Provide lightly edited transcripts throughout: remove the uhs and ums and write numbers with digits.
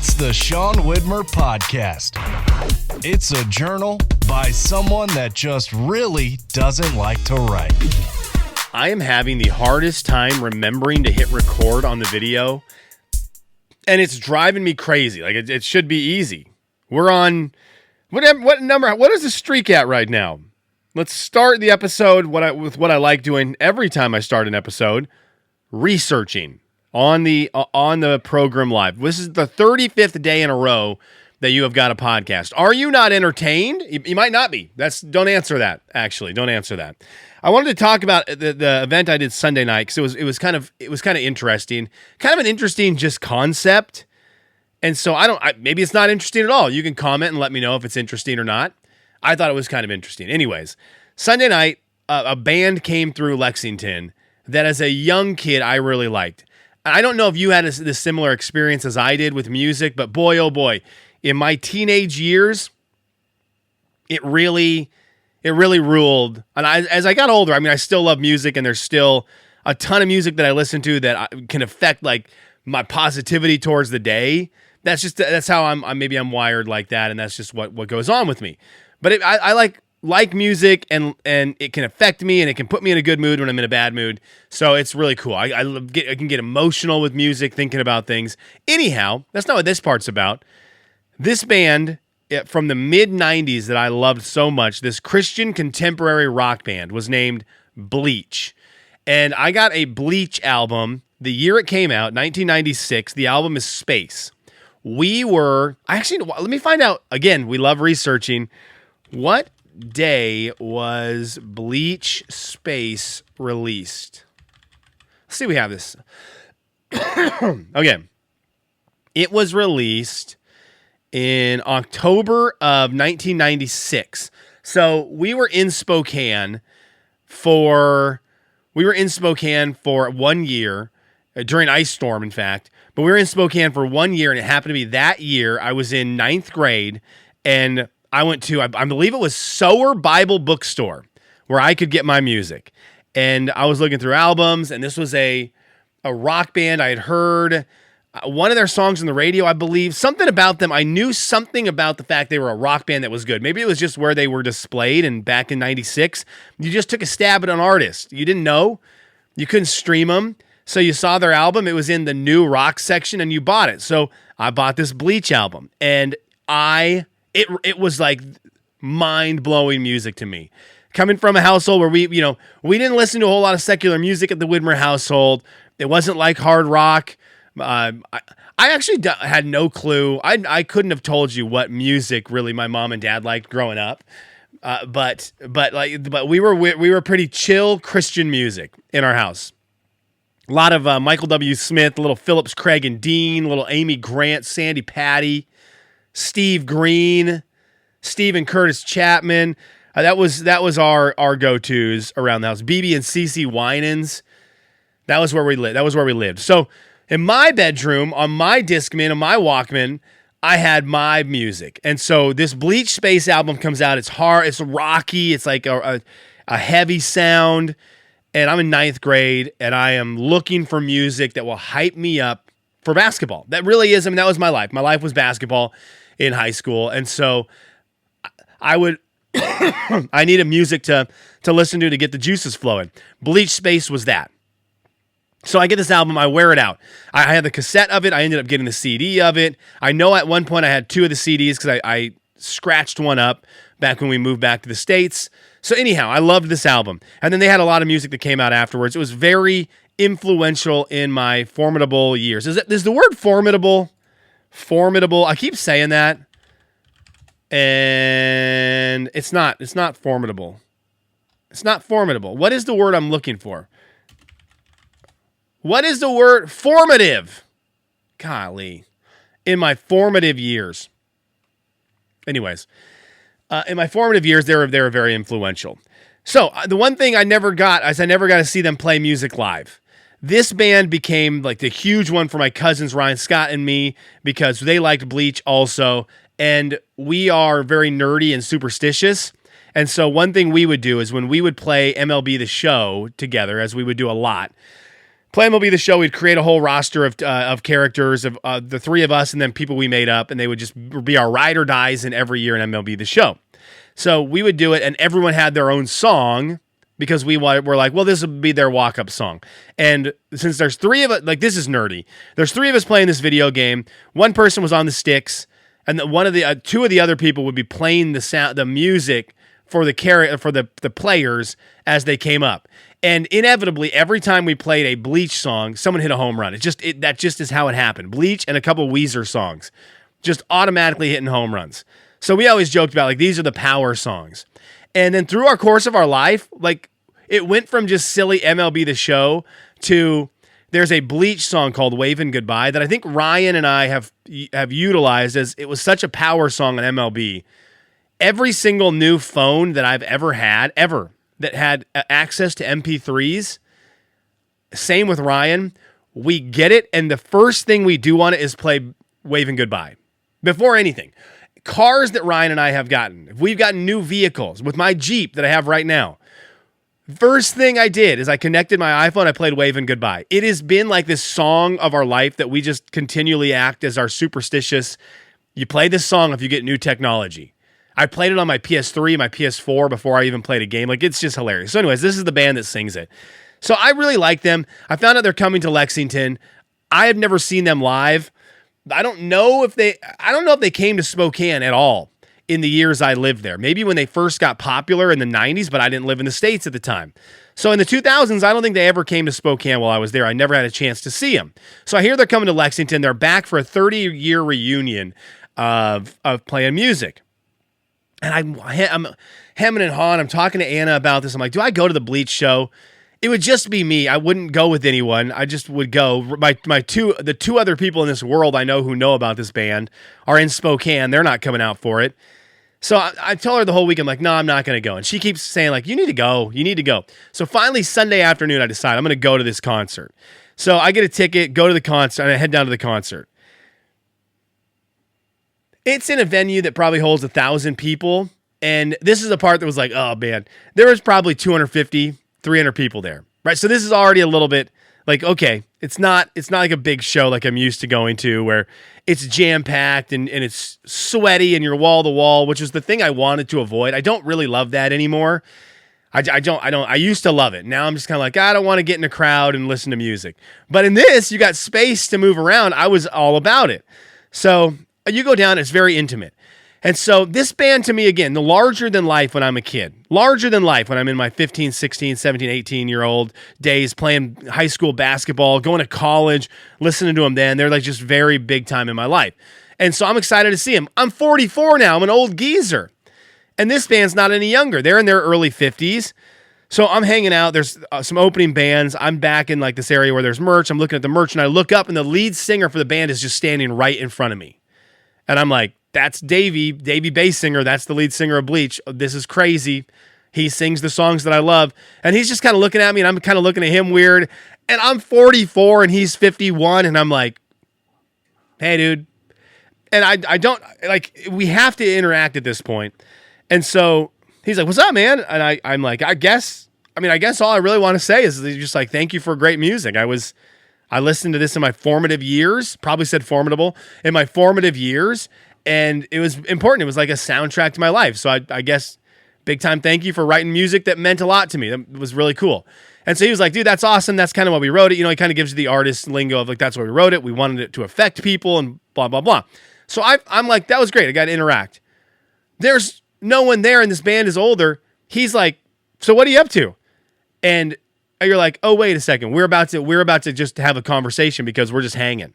It's the Sean Widmer Podcast. It's a journal by someone that just really doesn't like to write. I am having the hardest time remembering to hit record on the video, and it's driving me crazy. Like, it should be easy. We're on, what number, what is the streak at right now? Let's start the episode with what I like doing every time I start an episode, researching on the program live. This is the 35th day in a row that you have got a podcast. Are you not entertained? You might not be. Don't answer that, actually. Don't answer that. I wanted to talk about the event I did Sunday night because it was kind of interesting. Kind of an interesting just concept. And so maybe it's not interesting at all. You can comment and let me know if it's interesting or not. I thought it was kind of interesting. Anyways, Sunday night, a band came through Lexington that as a young kid I really liked. I don't know if you had this similar experience as I did with music, but boy, oh boy, in my teenage years, it really ruled. And as I got older, I mean, I still love music, and there's still a ton of music that I listen to that can affect like my positivity towards the day. That's how I'm wired like that, and that's just what goes on with me. But I like music, and it can affect me, and it can put me in a good mood when I'm in a bad mood. So it's really cool. I can get emotional with music, thinking about things. Anyhow, that's not what this part's about. This band from the mid-'90s that I loved so much, this Christian contemporary rock band, was named Bleach. And I got a Bleach album the year it came out, 1996. The album is Space. Let me find out. Again, we love researching. What day was Bleach Space released? Let's see, we have this. Okay. It was released in October of 1996. So we were in Spokane for 1 year, during Ice Storm, in fact. But we were in Spokane for 1 year, and it happened to be that year I was in 9th grade, and I went to, I believe it was Sower Bible Bookstore, where I could get my music. And I was looking through albums, and this was a rock band. I had heard one of their songs on the radio, I believe. Something about them. I knew something about the fact they were a rock band that was good. Maybe it was just where they were displayed, and back in 96, you just took a stab at an artist. You didn't know. You couldn't stream them. So you saw their album. It was in the new rock section, and you bought it. So I bought this Bleach album, and it was like mind-blowing music to me. Coming from a household where we didn't listen to a whole lot of secular music at the Widmer household. It wasn't like hard rock. I actually had no clue. I couldn't have told you what music really my mom and dad liked growing up. But we were pretty chill Christian music in our house. A lot of Michael W. Smith, a little Phillips, Craig and Dean, a little Amy Grant, Sandy Patty, Steve Green, Stephen Curtis Chapman. That was our go-tos around the house. BB and CeCe Winans. That was where we lived. So in my bedroom, on my Discman, on my Walkman, I had my music. And so this Bleach Space album comes out. It's hard. It's rocky. It's like a heavy sound. And I'm in 9th grade, and I am looking for music that will hype me up for basketball. That really is. I mean, that was my life. My life was basketball in high school. And so I needed music to listen to get the juices flowing. Bleach Space was that. So I get this album, I wear it out. I had the cassette of it. I ended up getting the CD of it. I know at one point I had 2 of the CDs because I scratched one up back when we moved back to the States. So anyhow, I loved this album. And then they had a lot of music that came out afterwards. It was very influential in my formidable years. Is the word formidable? Formidable. I keep saying that. And it's not formidable. It's not formidable. What is the word I'm looking for? What is the word? Formative. Golly. In my formative years. Anyways, in my formative years, they were very influential. So the one thing I never got is I never got to see them play music live. This band became like the huge one for my cousins, Ryan Scott and me, because they liked Bleach also. And we are very nerdy and superstitious. And so one thing we would do is when we would play MLB The Show together, as we would do a lot, play MLB The Show, we'd create a whole roster of characters of the three of us and then people we made up, and they would just be our ride or dies in every year in MLB The Show. So we would do it, and everyone had their own song because we were like, well, this would be their walk-up song. And since there's three of us, like this is nerdy, there's three of us playing this video game. One person was on the sticks, and two of the other people would be playing the music for the players as they came up. And inevitably, every time we played a Bleach song, someone hit a home run. That just is how it happened. Bleach and a couple Weezer songs, just automatically hitting home runs. So we always joked about, like, these are the power songs. And then through our course of our life, like, it went from just silly MLB The Show to there's a Bleach song called Wavin' Goodbye that I think Ryan and I have utilized, as it was such a power song on MLB. Every single new phone that I've ever had, that had access to MP3s, same with Ryan, we get it, and the first thing we do on it is play Wavin' Goodbye. Before anything. Cars that Ryan and I have gotten, if we've gotten new vehicles, with my Jeep that I have right now, first thing I did is I connected my iPhone, I played Wavin' Goodbye. It has been like this song of our life that we just continually act as our superstitious, you play this song if you get new technology. I played it on my PS3, my PS4 before I even played a game. Like, it's just hilarious. So anyways, this is the band that sings it. So I really like them. I found out they're coming to Lexington. I have never seen them live. I don't know if they came to Spokane at all in the years I lived there. Maybe when they first got popular in the 90s, but I didn't live in the States at the time. So in the 2000s, I don't think they ever came to Spokane while I was there. I never had a chance to see them. So I hear they're coming to Lexington. They're back for a 30-year reunion of playing music. And I'm hemming and hawing. I'm talking to Anna about this. I'm like, do I go to the Bleach show? It would just be me. I wouldn't go with anyone. I just would go. The two other people in this world I know who know about this band are in Spokane. They're not coming out for it. So I tell her the whole week, I'm like, no, I'm not going to go. And she keeps saying, like, you need to go. You need to go. So finally, Sunday afternoon, I decide I'm going to go to this concert. So I get a ticket, go to the concert, and I head down to the concert. It's in a venue that probably holds 1,000 people. And this is the part that was like, oh, man, there was probably 250, 300 people there. Right. So this is already a little bit like, okay, it's not like a big show like I'm used to going to where it's jam-packed and it's sweaty and you're wall to wall, which is the thing I wanted to avoid. I don't really love that anymore. I used to love it. Now I'm just kind of like, I don't want to get in a crowd and listen to music. But in this, you got space to move around. I was all about it. So you go down, it's very intimate. And so this band to me, again, the larger than life when I'm a kid, larger than life when I'm in my 15, 16, 17, 18-year-old days playing high school basketball, going to college, listening to them then. They're like just very big time in my life. And so I'm excited to see them. I'm 44 now. I'm an old geezer. And this band's not any younger. They're in their early 50s. So I'm hanging out. There's some opening bands. I'm back in like this area where there's merch. I'm looking at the merch and I look up and the lead singer for the band is just standing right in front of me. And I'm like, that's Davey bass singer. That's the lead singer of Bleach. This is crazy. He sings the songs that I love. And he's just kind of looking at me and I'm kind of looking at him weird. And I'm 44 and he's 51. And I'm like, hey, dude. And I don't, like, we have to interact at this point. And so he's like, what's up, man? And I'm like, I guess all I really want to say is just like, thank you for great music. I listened to this in my formative years, probably said formidable, in my formative years. And it was important. It was like a soundtrack to my life. So I guess big time thank you for writing music that meant a lot to me. That was really cool. And so he was like, dude, that's awesome. That's kind of why we wrote it. You know, he kind of gives you the artist lingo of like, that's why we wrote it. We wanted it to affect people and blah, blah, blah. So I'm like, that was great. I got to interact. There's no one there and this band is older. He's like, so what are you up to? And you're like, oh, wait a second. We're about to just have a conversation because we're just hanging.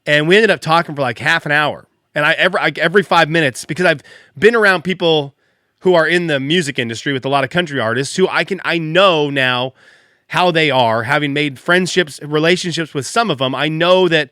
And we ended up talking for like half an hour. And every 5 minutes, because I've been around people who are in the music industry with a lot of country artists who I know now how they are, having made relationships with some of them. I know that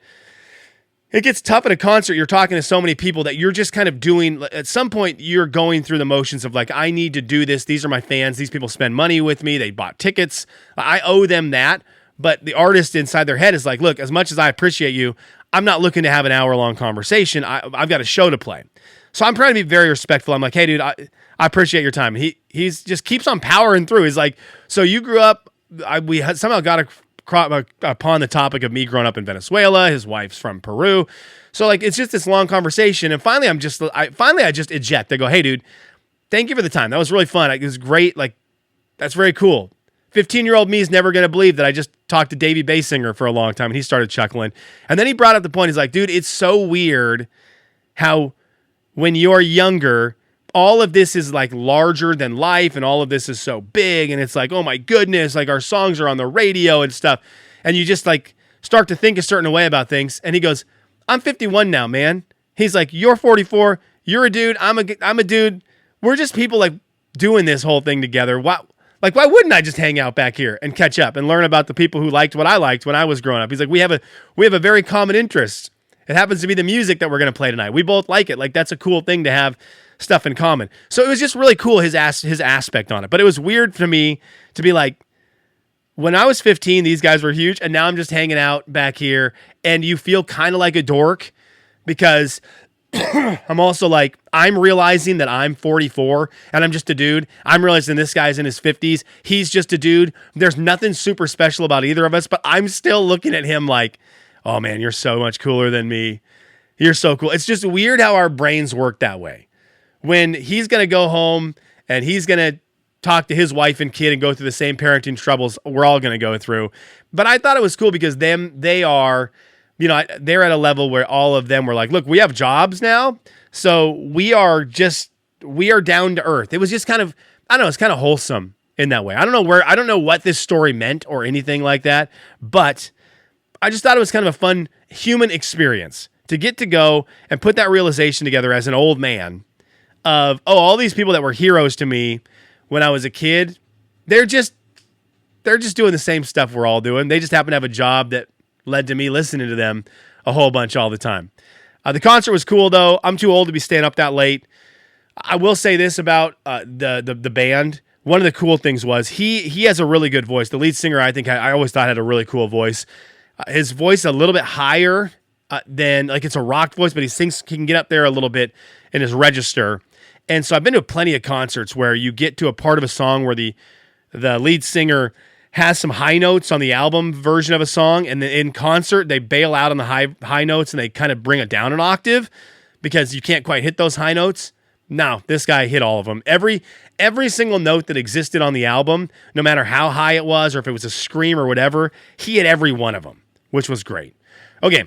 it gets tough at a concert. You're talking to so many people that you're just kind of doing, at some point you're going through the motions of like, I need to do this. These are my fans. These people spend money with me. They bought tickets. I owe them that. But the artist inside their head is like, look, as much as I appreciate you, I'm not looking to have an hour-long conversation. I've got a show to play. So I'm trying to be very respectful. I'm like, hey, dude, I appreciate your time. He's just keeps on powering through. He's like, so you grew up, we somehow got upon the topic of me growing up in Venezuela. His wife's from Peru. So like, it's just this long conversation. And finally, I just eject. I go, hey dude, thank you for the time. That was really fun. It was great. Like, that's very cool. 15-year-old me is never going to believe that I just talked to Davey Basinger for a long time. And he started chuckling. And then he brought up the point. He's like, dude, it's so weird how when you're younger, all of this is like larger than life and all of this is so big. And it's like, oh my goodness, like our songs are on the radio and stuff. And you just like start to think a certain way about things. And he goes, I'm 51 now, man. He's like, you're 44. You're a dude. I'm a dude. We're just people like doing this whole thing together. Why wouldn't I just hang out back here and catch up and learn about the people who liked what I liked when I was growing up? He's like, we have a very common interest. It happens to be the music that we're going to play tonight. We both like it. Like, that's a cool thing to have stuff in common. So it was just really cool, his aspect on it. But it was weird for me to be like, when I was 15, these guys were huge, and now I'm just hanging out back here, and you feel kind of like a dork because I'm also like, I'm realizing that I'm 44 and I'm just a dude. I'm realizing this guy's in his 50s. He's just a dude. There's nothing super special about either of us, but I'm still looking at him like, oh man, you're so much cooler than me. You're so cool. It's just weird how our brains work that way. When he's going to go home and he's going to talk to his wife and kid and go through the same parenting troubles we're all going to go through. But I thought it was cool because they are, they're at a level where all of them were like, look, we have jobs now. So we are down to earth. It was just kind of, I don't know, it's kind of wholesome in that way. I don't know what this story meant or anything like that, but I just thought it was kind of a fun human experience to get to go and put that realization together as an old man of, all these people that were heroes to me when I was a kid, they're just doing the same stuff we're all doing. They just happen to have a job that led to me listening to them a whole bunch all the time. The concert was cool though. I'm too old to be staying up that late. I will say this about the band. One of the cool things was he has a really good voice. The lead singer, I think I always thought had a really cool voice. His voice a little bit higher than, like, it's a rock voice, but he can get up there a little bit in his register. And so I've been to plenty of concerts where you get to a part of a song where the lead singer has some high notes on the album version of a song, and then in concert they bail out on the high notes and they kind of bring it down an octave because you can't quite hit those high notes. No, this guy hit all of them. Every single note that existed on the album, no matter how high it was or if it was a scream or whatever, he hit every one of them, which was great. Okay.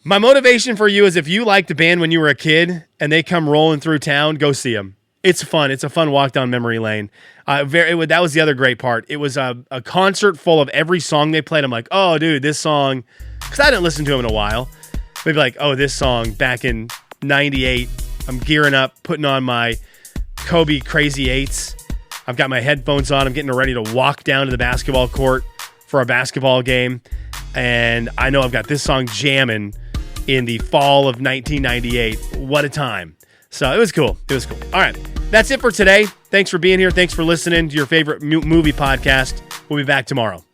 My motivation for you is if you liked a band when you were a kid and they come rolling through town, go see them. It's fun. It's a fun walk down memory lane. That was the other great part. It was a concert full of every song they played. I'm like, oh, dude, this song, because I didn't listen to them in a while. Maybe like, oh, this song back in 98, I'm gearing up, putting on my Kobe Crazy 8s. I've got my headphones on. I'm getting ready to walk down to the basketball court for a basketball game. And I know I've got this song jamming in the fall of 1998. What a time. So it was cool. All right. That's it for today. Thanks for being here. Thanks for listening to your favorite movie podcast. We'll be back tomorrow.